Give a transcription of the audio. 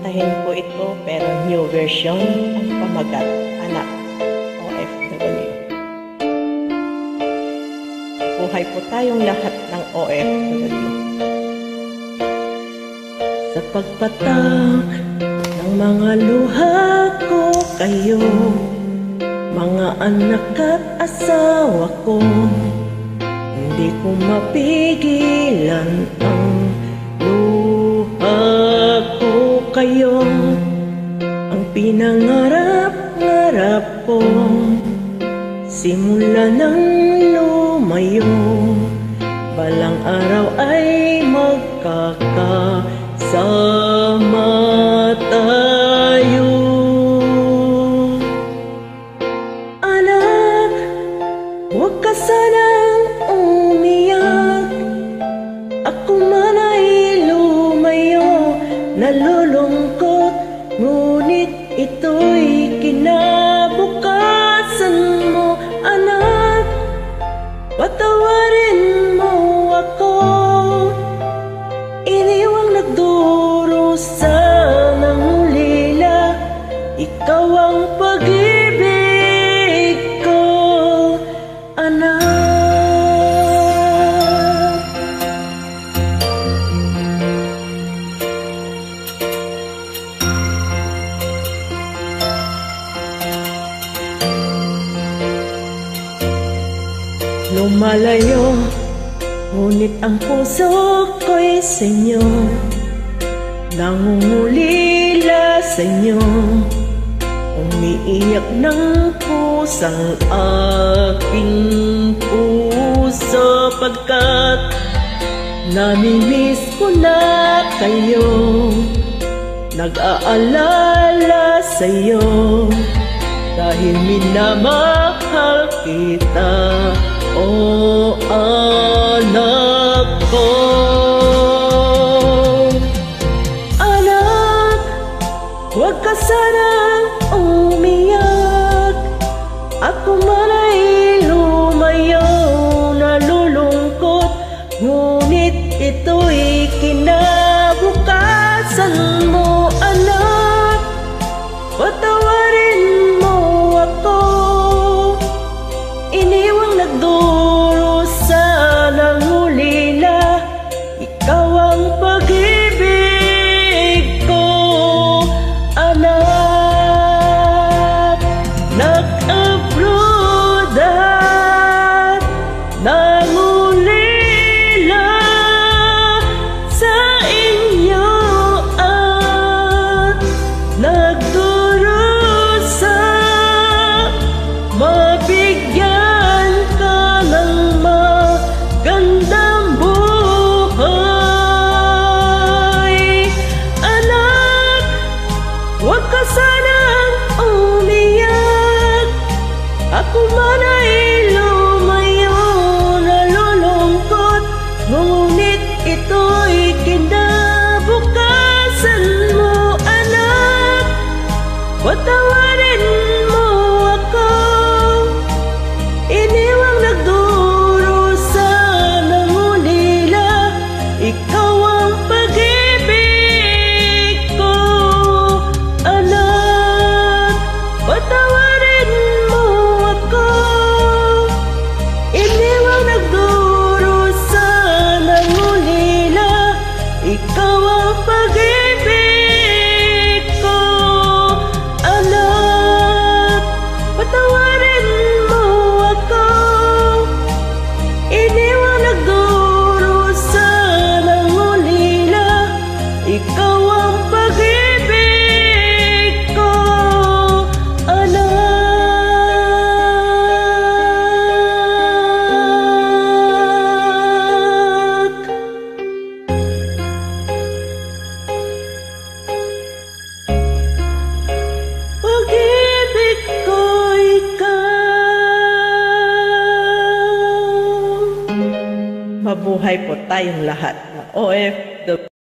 Kukwentahin ko ito pero new version ang pamagat, anak, OFW. Buhay po tayong lahat ng OFW. Sa pagpatak ng mga luha ko kayo, mga anak at asawa ko, hindi ko mapigilan ang luha ko kayo. Ang pinangarap-ngarap ko, simula nang lumayo, balang araw ay magkakasama tayo. Anak, huwag ka sanang umiyak, ako man ay lumayo, nalulungkot, ngunit ito'y kinabukasan mo. Anak, patawarin mo ako, iniwang nagdurusa ng ulila, ikaw ang pag-ibig ko, anak. Lumalayo, ngunit ang puso ko'y sa inyo, nangungulila sa inyo, umiiyak ng pusang aking puso, pagkat namimiss ko na kayo, nag-aalala sa iyo, dahil minamahal kita, o anak ko. Anak, huwag ka sanang umiyak, ako man ay lumayo, nalulungkot, ngunit ito'y kinabukasan mo. Anak, patawarin mo ako, iniwang nagdurusa ng ulila, ikaw ang pag-ibig ko, anak. Nag-abroad at nangulila sa inyo at nagdurusa, mabigyan ka ng magandang buhay. Anak, huwag ka sanang umiyak, ako man ay lumayo, nalulungkot, ngunit ito'y kinabukasan mo. Anak, patawarin mo ako, iniwang nagdurusa ng ulila, ikaw ang pag-ibig ko, anak. Patawarin mo ako, iniwang nagdurusa ng ulila, ikaw ang pag-ibig ko, anak. Patawarin mo ako, iniwang nagdurusa ng ulila, ikaw ang pag-ibig ko, anak. Pag-ibig ko ikaw. Mabuhay po tayong lahat ng OFW.